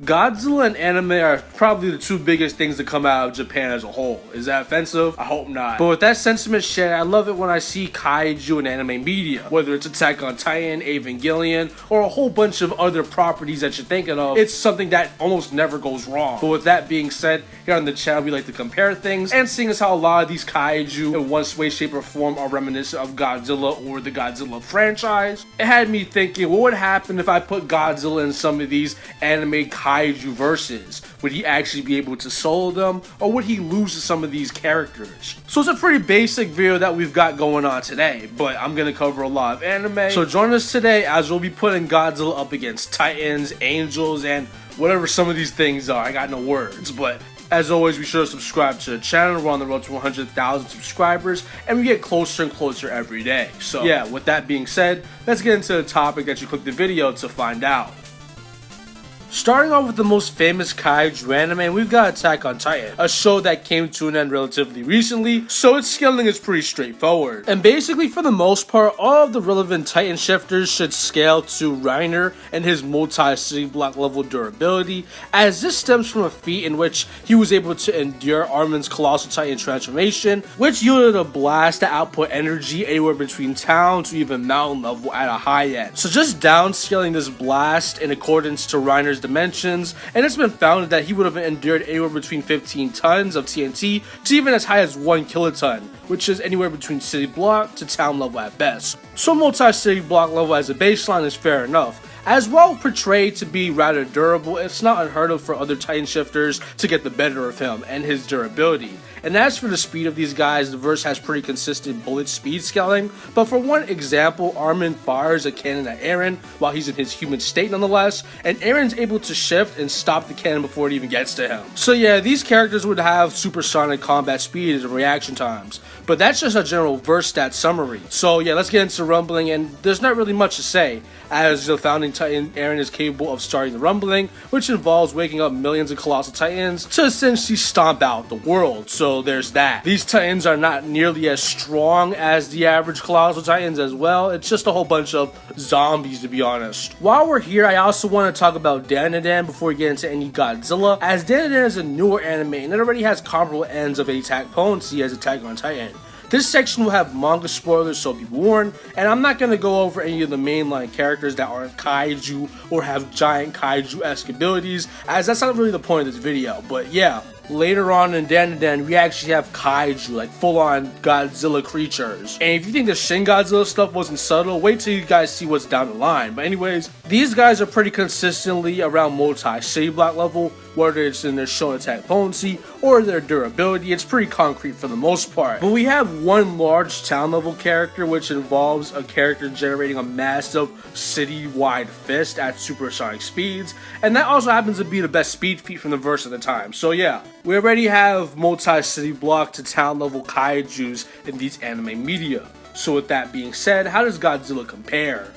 Godzilla and anime are probably the two biggest things to come out of Japan as a whole. Is that offensive? I hope not. But with that sentiment shared, I love it when I see kaiju in anime media. Whether it's Attack on Titan, Evangelion, or a whole bunch of other properties that you're thinking of, it's something that almost never goes wrong. But with that being said, here on the channel we like to compare things, and seeing as how a lot of these kaiju in one way, shape, or form are reminiscent of Godzilla or the Godzilla franchise, it had me thinking, what would happen if I put Godzilla in some of these anime kaiju verses? Would he actually be able to solo them, or would he lose to some of these characters? So it's a pretty basic video that we've got going on today, but I'm gonna cover a lot of anime. So join us today as we'll be putting Godzilla up against Titans, Angels, and whatever some of these things are. I got no words, but as always, be sure to subscribe to the channel. We're on the road to 100,000 subscribers, and we get closer and closer every day. So yeah, with that being said, let's get into the topic that you clicked the video to find out. Starting off with the most famous kaiju anime, we've got Attack on Titan, a show that came to an end relatively recently, so its scaling is pretty straightforward. And basically, for the most part, all of the relevant Titan shifters should scale to Reiner and his multi-city block level durability, as this stems from a feat in which he was able to endure Armin's Colossal Titan transformation, which yielded a blast that output energy anywhere between town to even mountain level at a high end. So just downscaling this blast in accordance to Reiner's dimensions, and it's been found that he would have endured anywhere between 15 tons of TNT to even as high as 1 kiloton, which is anywhere between city block to town level at best. So multi-city block level as a baseline is fair enough. As well portrayed to be rather durable, it's not unheard of for other Titan shifters to get the better of him and his durability. And as for the speed of these guys, the verse has pretty consistent bullet speed scaling, but for one example, Armin fires a cannon at Eren while he's in his human state nonetheless, and Eren's able to shift and stop the cannon before it even gets to him. So yeah, these characters would have supersonic combat speed and reaction times, but that's just a general verse stat summary. So yeah, let's get into rumbling, and there's not really much to say, as the founding Titan Eren is capable of starting the rumbling, which involves waking up millions of colossal Titans to essentially stomp out the world. So there's that. These Titans are not nearly as strong as the average colossal Titans as well. It's just a whole bunch of zombies, to be honest. While we're here, I also want to talk about Dandadan before we get into any Godzilla, as Dandadan is a newer anime and it already has comparable ends of attack potency as Attack on Titan. This section will have manga spoilers, so be warned, and I'm not going to go over any of the mainline characters that aren't kaiju or have giant kaiju-esque abilities, as that's not really the point of this video. But yeah, later on in Dandadan, we actually have kaiju, like full-on Godzilla creatures. And if you think the Shin Godzilla stuff wasn't subtle, wait till you guys see what's down the line. But anyways, these guys are pretty consistently around multi-city block level, whether it's in their shown attack potency or their durability. It's pretty concrete for the most part. But we have one large town level character, which involves a character generating a massive city-wide fist at supersonic speeds, and that also happens to be the best speed feat from the verse at the time. So yeah, we already have multi-city block to town level kaijus in these anime media. So with that being said, how does Godzilla compare?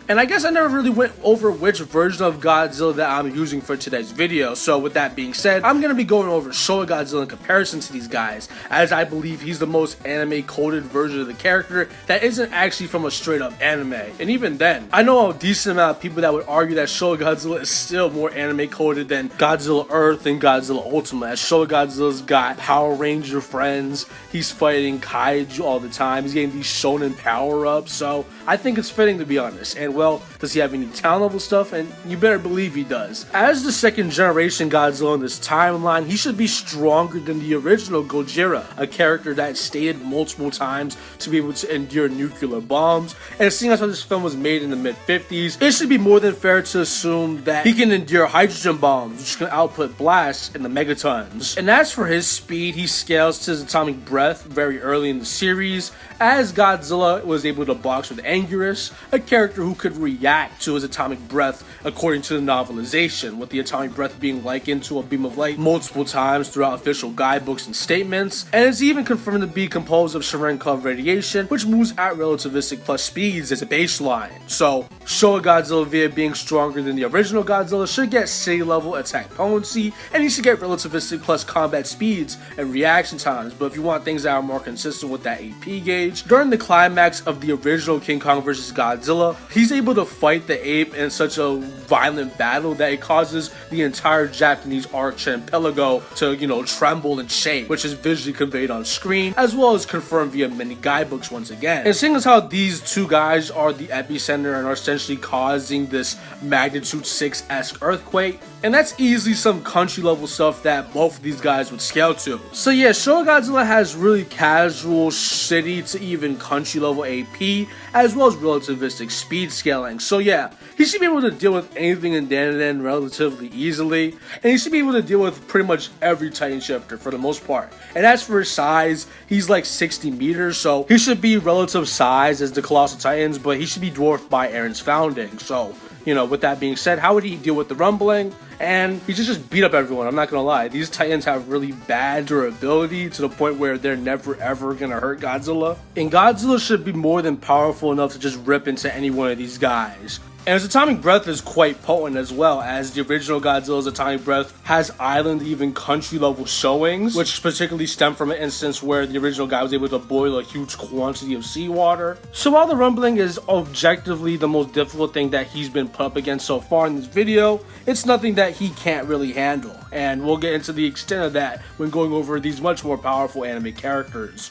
And I guess I never really went over which version of Godzilla that I'm using for today's video, so with that being said, I'm going to be going over Showa Godzilla in comparison to these guys, as I believe he's the most anime-coded version of the character that isn't actually from a straight-up anime. And even then, I know a decent amount of people that would argue that Showa Godzilla is still more anime-coded than Godzilla Earth and Godzilla Ultimate, as Showa Godzilla's got Power Ranger friends, he's fighting kaiju all the time, he's getting these shonen power-ups, so I think it's fitting, to be honest. And well, does he have any town level stuff? And you better believe he does. As the second generation Godzilla in this timeline, he should be stronger than the original Gojira, a character that stated multiple times to be able to endure nuclear bombs. And seeing as how this film was made in the mid-50s, it should be more than fair to assume that he can endure hydrogen bombs, which can output blasts in the megatons. And as for his speed, he scales to his atomic breath very early in the series, as Godzilla was able to box with Anguirus, a character who could react to his atomic breath according to the novelization, with the atomic breath being likened to a beam of light multiple times throughout official guidebooks and statements, and it's even confirmed to be composed of Cherenkov radiation, which moves at relativistic plus speeds as a baseline. So, Showa Godzilla, via being stronger than the original Godzilla, should get city level attack potency, and he should get relativistic plus combat speeds and reaction times. But if you want things that are more consistent with that AP gauge, during the climax of the original King Kong vs. Godzilla, he's he's able to fight the ape in such a violent battle that it causes the entire Japanese archipelago to, tremble and shake, which is visually conveyed on screen, as well as confirmed via many guidebooks once again. And seeing as how these two guys are the epicenter and are essentially causing this magnitude 6-esque earthquake, and that's easily some country level stuff that both of these guys would scale to. So yeah, Showa Godzilla has really casual city to even country level AP, as well as relativistic speed scaling. So yeah, he should be able to deal with anything in Dandadan relatively easily, and he should be able to deal with pretty much every Titan shifter for the most part. And as for his size, he's like 60 meters, so he should be relative size as the Colossal Titans, but he should be dwarfed by Eren's founding. So, with that being said, how would he deal with the rumbling? And he just beat up everyone, I'm not gonna lie. These Titans have really bad durability to the point where they're never ever gonna hurt Godzilla. And Godzilla should be more than powerful enough to just rip into any one of these guys. And his atomic breath is quite potent as well, as the original Godzilla's atomic breath has island, even country level showings, which particularly stem from an instance where the original guy was able to boil a huge quantity of seawater. So while the rumbling is objectively the most difficult thing that he's been put up against so far in this video, it's nothing that he can't really handle. And we'll get into the extent of that when going over these much more powerful anime characters.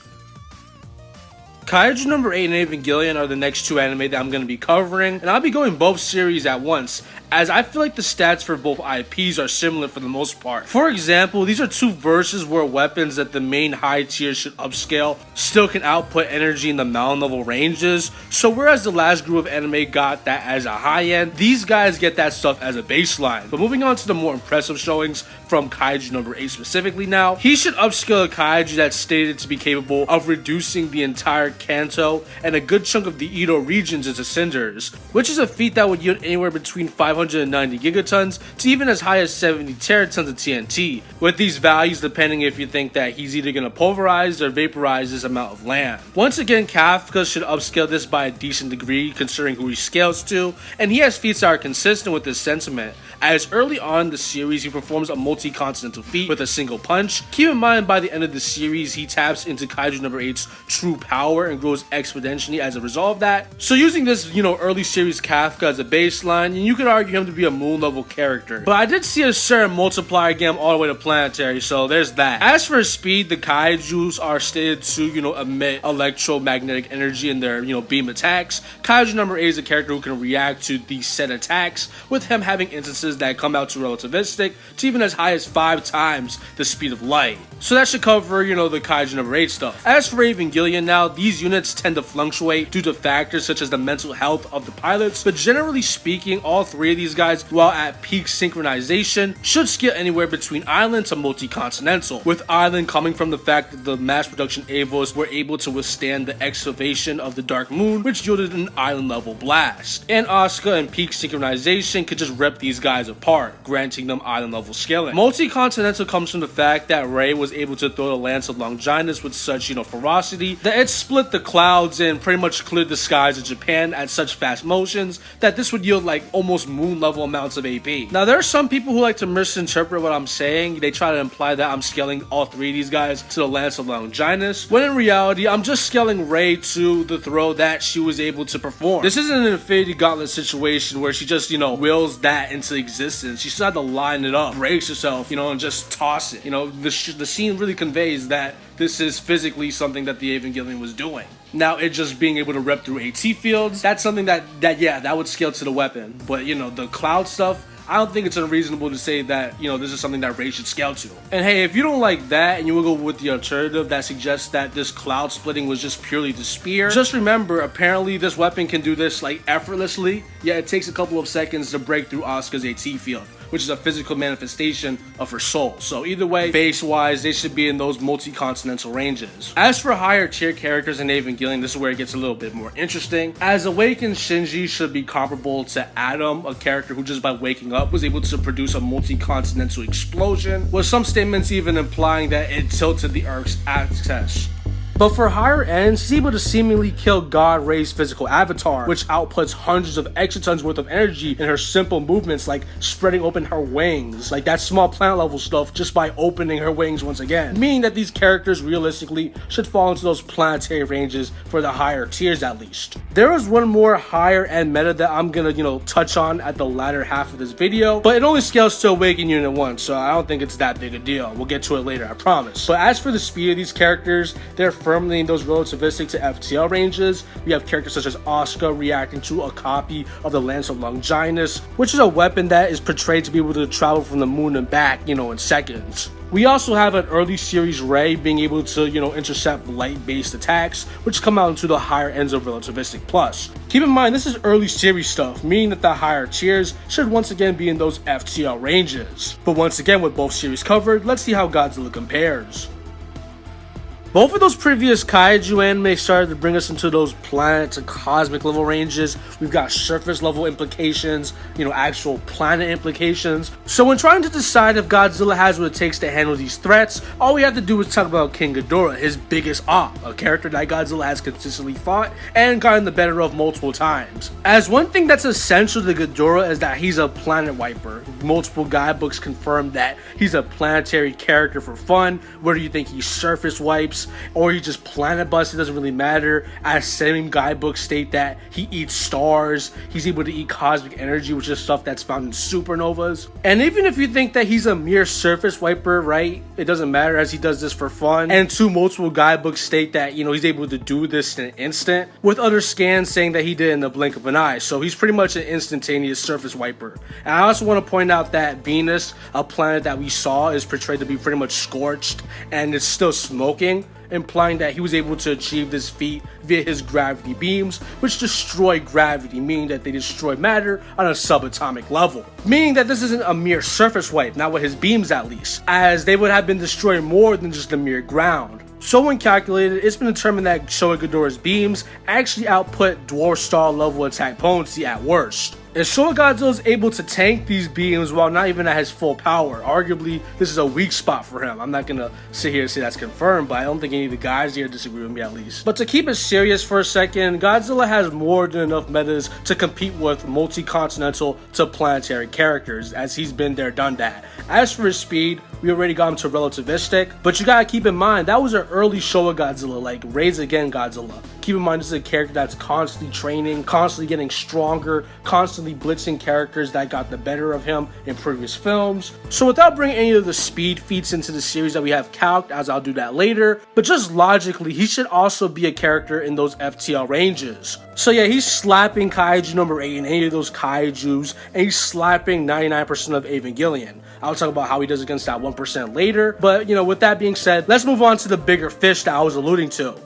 Kaiju No. 8 and Evangelion are the next two anime that I'm going to be covering, and I'll be going both series at once, as I feel like the stats for both IPs are similar for the most part. For example, these are two verses where weapons that the main high tier should upscale still can output energy in the mountain level ranges, so whereas the last group of anime got that as a high end, these guys get that stuff as a baseline. But moving on to the more impressive showings from Kaiju No. 8 specifically now, he should upscale a Kaiju that's stated to be capable of reducing the entire Kanto and a good chunk of the Edo regions into cinders, which is a feat that would yield anywhere between 590 gigatons to even as high as 70 teratons of TNT, with these values depending if you think that he's either going to pulverize or vaporize this amount of land. Once again, Kafka should upscale this by a decent degree considering who he scales to, and he has feats that are consistent with this sentiment, as early on in the series he performs a multi-continental feat with a single punch. Keep in mind, by the end of the series he taps into Kaiju No. 8's true power and grows exponentially as a result of that. So using this, early series Kafka as a baseline, you could argue him to be a moon level character. But I did see a certain multiplier get him all the way to planetary, so there's that. As for his speed, the Kaijus are stated to, emit electromagnetic energy in their, beam attacks. Kaiju No. 8 is a character who can react to these set attacks, with him having instances that come out to relativistic to even as high as 5 times the speed of light. So that should cover, the Kaiju No. 8 stuff. As for Evangelion now, these units tend to fluctuate due to factors such as the mental health of the pilots, but generally speaking, all three of these guys, while at peak synchronization, should scale anywhere between island to multi-continental, with island coming from the fact that the mass production Avos were able to withstand the excavation of the Dark Moon, which yielded an island level blast. And Asuka and peak synchronization could just rip these guys apart, granting them island level scaling. Multi-continental comes from the fact that Rei was able to throw the Lance of Longinus with such, ferocity that it split the clouds and pretty much cleared the skies of Japan at such fast motions that this would yield like almost moon level amounts of AP. Now there are some people who like to misinterpret what I'm saying. They try to imply that I'm scaling all three of these guys to the Lance of Longinus, when in reality I'm just scaling Rei to the throw that she was able to perform. This isn't an Infinity Gauntlet situation where she just, wills that into existence. She still had to line it up, brace herself, and just toss it. The scene really conveys that this is physically something that the Evangelion was doing. Now, it just being able to rep through AT fields, that's something that would scale to the weapon. But, the cloud stuff, I don't think it's unreasonable to say that, this is something that Rei should scale to. And hey, if you don't like that and you will go with the alternative that suggests that this cloud splitting was just purely the spear, just remember, apparently this weapon can do this like effortlessly, yet it takes a couple of seconds to break through Asuka's AT field, which is a physical manifestation of her soul. So either way, base-wise, they should be in those multi-continental ranges. As for higher tier characters in Evangelion, this is where it gets a little bit more interesting, as Awakened Shinji should be comparable to Adam, a character who just by waking up was able to produce a multi-continental explosion, with some statements even implying that it tilted the Earth's axis. But for higher ends, he's able to seemingly kill God Ray's physical avatar, which outputs hundreds of extra tons worth of energy in her simple movements like spreading open her wings, like that small planet level stuff, just by opening her wings once again. Meaning that these characters realistically should fall into those planetary ranges for the higher tiers at least. There is one more higher end meta that I'm gonna, touch on at the latter half of this video, but it only scales to Awaken Unit 1, so I don't think it's that big a deal. We'll get to it later, I promise. But as for the speed of these characters, they're firmly in those relativistic to FTL ranges. We have characters such as Asuka reacting to a copy of the Lance of Longinus, which is a weapon that is portrayed to be able to travel from the moon and back, in seconds. We also have an early series Ray being able to, intercept light-based attacks, which come out into the higher ends of Relativistic Plus. Keep in mind, this is early series stuff, meaning that the higher tiers should once again be in those FTL ranges. But once again, with both series covered, let's see how Godzilla compares. Both of those previous kaiju anime started to bring us into those planet to cosmic level ranges. We've got surface level implications, actual planet implications. So when trying to decide if Godzilla has what it takes to handle these threats, all we have to do is talk about King Ghidorah, his biggest op, a character that Godzilla has consistently fought and gotten the better of multiple times. As one thing that's essential to Ghidorah is that he's a planet wiper. Multiple guidebooks confirm that he's a planetary character for fun, whether you think he surface wipes or he just planet busts, it doesn't really matter. As same guidebooks state that he eats stars, he's able to eat cosmic energy, which is stuff that's found in supernovas. And even if you think that he's a mere surface wiper, right, it doesn't matter, as he does this for fun. And two multiple guidebooks state that, he's able to do this in an instant, with other scans saying that he did in the blink of an eye. So he's pretty much an instantaneous surface wiper. And I also want to point out that Venus, a planet that we saw, is portrayed to be pretty much scorched and it's still smoking, implying that he was able to achieve this feat via his gravity beams, which destroy gravity, meaning that they destroy matter on a subatomic level. Meaning that this isn't a mere surface wipe, not with his beams at least, as they would have been destroying more than just the mere ground. So when calculated, it's been determined that Showa Ghidorah's beams actually output Dwarf Star level attack potency at worst. And Showa Godzilla is able to tank these beams while not even at his full power. Arguably, this is a weak spot for him. I'm not gonna sit here and say that's confirmed, but I don't think any of the guys here disagree with me at least. But to keep it serious for a second, Godzilla has more than enough metas to compete with multi-continental to planetary characters, as he's been there, done that. As for his speed, we already got him to relativistic, but you gotta keep in mind, that was an early Showa Godzilla, like Raise Again Godzilla. Keep in mind, this is a character that's constantly training, constantly getting stronger, constantly blitzing characters that got the better of him in previous films. So without bringing any of the speed feats into the series that we have calced, as I'll do that later, but just logically, he should also be a character in those FTL ranges. So yeah, he's slapping Kaiju number 8 in any of those Kaijus, and he's slapping 99% of Evangelion. I'll talk about how he does against that 1% later, but with that being said, let's move on to the bigger fish that I was alluding to.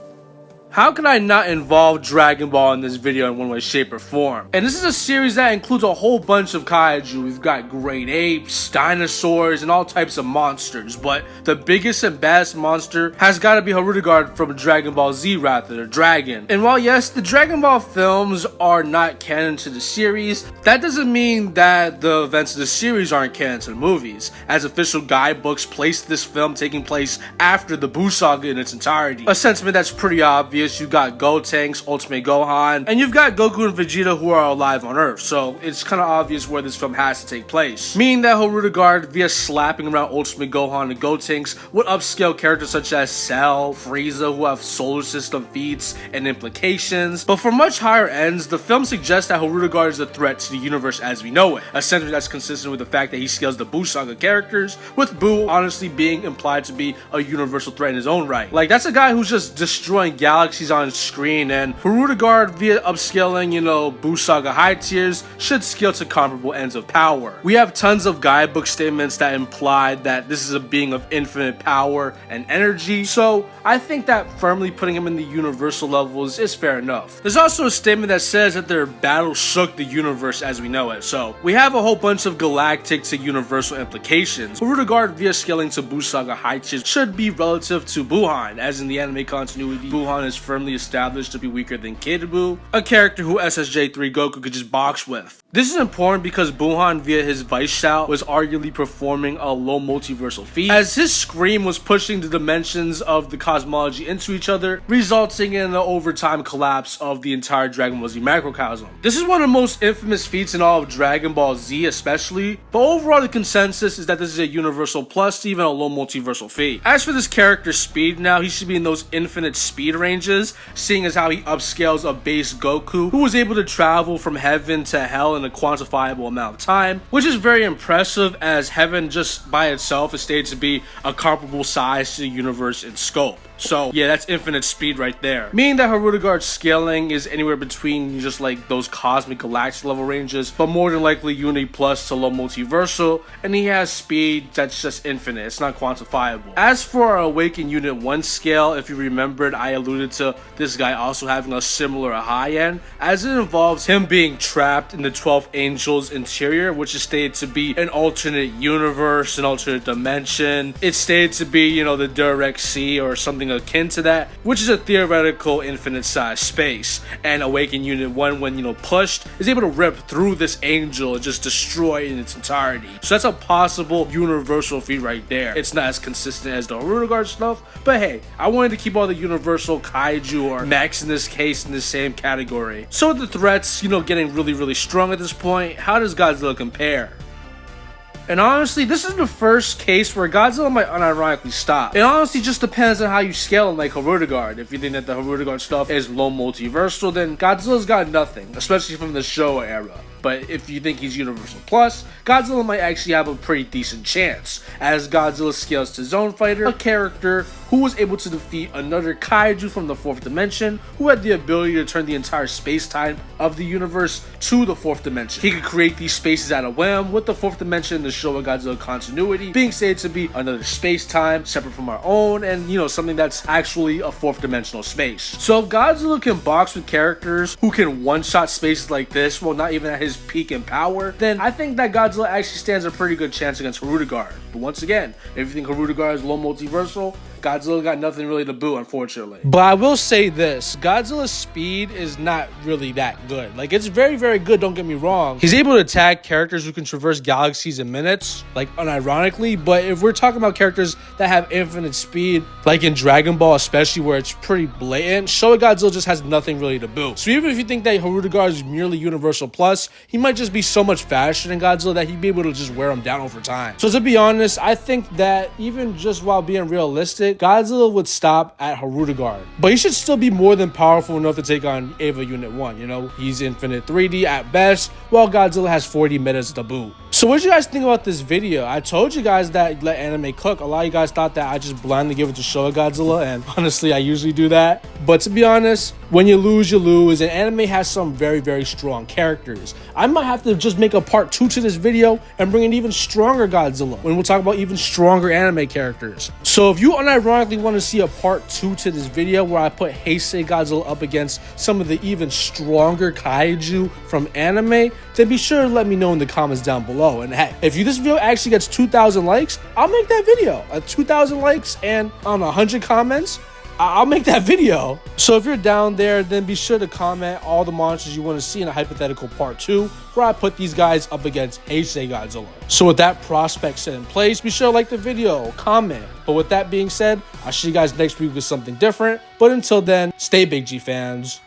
How could I not involve Dragon Ball in this video in one way, shape, or form? And this is a series that includes a whole bunch of kaiju. We've got great apes, dinosaurs, and all types of monsters. But the biggest and baddest monster has got to be Hirudegarde from Dragon Ball Z, rather, the dragon. And while yes, the Dragon Ball films are not canon to the series, that doesn't mean that the events of the series aren't canon to the movies, as official guidebooks place this film taking place after the Buu saga in its entirety. A sentiment that's pretty obvious. You've got Gotenks, Ultimate Gohan, and you've got Goku and Vegeta who are alive on Earth, so it's kind of obvious where this film has to take place. Meaning that Hirudegarde, via slapping around Ultimate Gohan and Gotenks, would upscale characters such as Cell, Frieza, who have solar system feats and implications. But for much higher ends, the film suggests that Hirudegarde is a threat to the universe as we know it, a sentiment that's consistent with the fact that he scales the Buu saga characters, with Buu honestly being implied to be a universal threat in his own right. Like, that's a guy who's just destroying galaxies on screen, and Hirudegarde, via upscaling, Buu saga high tiers, should scale to comparable ends of power. We have tons of guidebook statements that imply that this is a being of infinite power and energy, so I think that firmly putting him in the universal levels is fair enough. There's also a statement that says that their battle shook the universe as we know it, so we have a whole bunch of galactic to universal implications. Hirudegarde, via scaling to Buu saga high tiers, should be relative to Buuhan, as in the anime continuity, Buuhan is firmly established to be weaker than Kid Buu, a character who SSJ3 Goku could just box with. This is important because Buhan via his Vice Shout was arguably performing a low multiversal feat, as his scream was pushing the dimensions of the cosmology into each other, resulting in the overtime collapse of the entire Dragon Ball Z macrocosm. This is one of the most infamous feats in all of Dragon Ball Z especially, but overall the consensus is that this is a universal plus to even a low multiversal feat. As for this character's speed now, he should be in those infinite speed ranges, seeing as how he upscales a base Goku who was able to travel from heaven to hell in a quantifiable amount of time, which is very impressive as heaven just by itself is stated to be a comparable size to the universe in scope. So yeah, that's infinite speed right there. Meaning that Hirudegar's scaling is anywhere between just like those cosmic galactic level ranges, but more than likely Uni plus to low multiversal, and he has speed that's just infinite, it's not quantifiable. As for our Awakened Unit 1 scale, if you remembered, I alluded to this guy also having a similar high end, as it involves him being trapped in the 12th Angel's interior, which is stated to be an alternate universe, an alternate dimension. It's stated to be, you know, the direct sea or something akin to that, which is a theoretical infinite size space. And Awakened Unit 1, when, you know, pushed, is able to rip through this angel and just destroy it in its entirety. So that's a possible universal feat right there. It's not as consistent as the Hirudegar stuff, but hey, I wanted to keep all the universal kaiju or mechs in this case in the same category. So with the threats, you know, getting really strong at this point, how does Godzilla compare? And honestly, this is the first case where Godzilla might unironically stop. It honestly just depends on how you scale him like Hirudegar. If you think that the Hirudegar stuff is low multiversal, then Godzilla's got nothing, especially from the Showa era. But if you think he's Universal Plus, Godzilla might actually have a pretty decent chance, as Godzilla scales to Zone Fighter, a character who was able to defeat another kaiju from the 4th dimension, who had the ability to turn the entire space-time of the universe to the 4th dimension. He could create these spaces at a whim, with the 4th dimension in the Showa Godzilla continuity being stated to be another space-time separate from our own, and, you know, something that's actually a 4th dimensional space. So if Godzilla can box with characters who can one-shot spaces like this, well, not even at his peak in power, then I think that Godzilla actually stands a pretty good chance against Hirudegar. But once again, if you think Hirudegar is low multiversal, Godzilla got nothing really to boo, unfortunately. But I will say this, Godzilla's speed is not really that good. Like, it's very good, don't get me wrong. He's able to attack characters who can traverse galaxies in minutes, like unironically, but if we're talking about characters that have infinite speed, like in Dragon Ball especially, where it's pretty blatant, Showa Godzilla just has nothing really to boo. So even if you think that Hirudegar is merely Universal Plus, he might just be so much faster than Godzilla that he'd be able to just wear him down over time. So to be honest, I think that even just while being realistic, Godzilla would stop at Hirudegar, but he should still be more than powerful enough to take on Eva Unit 1, you know? He's infinite 3D at best, while Godzilla has 40 minutes to boot. So what did you guys think about this video? I told you guys that let anime cook. A lot of you guys thought that I just blindly give it to Showa Godzilla, and honestly, I usually do that. But to be honest, when you lose, and anime has some very strong characters. I might have to just make a part 2 to this video and bring an even stronger Godzilla when we'll talk about even stronger anime characters. So if you unironically want to see a part 2 to this video where I put Heisei Godzilla up against some of the even stronger kaiju from anime, then be sure to let me know in the comments down below. And hey, if this video actually gets 2,000 likes, I'll make that video. 2,000 likes and 100 comments, I'll make that video. So if you're down there, then be sure to comment all the monsters you want to see in a hypothetical part 2 where I put these guys up against Heisei Godzilla. So with that prospect set in place, be sure to like the video, comment. But with that being said, I'll see you guys next week with something different. But until then, stay Big G fans.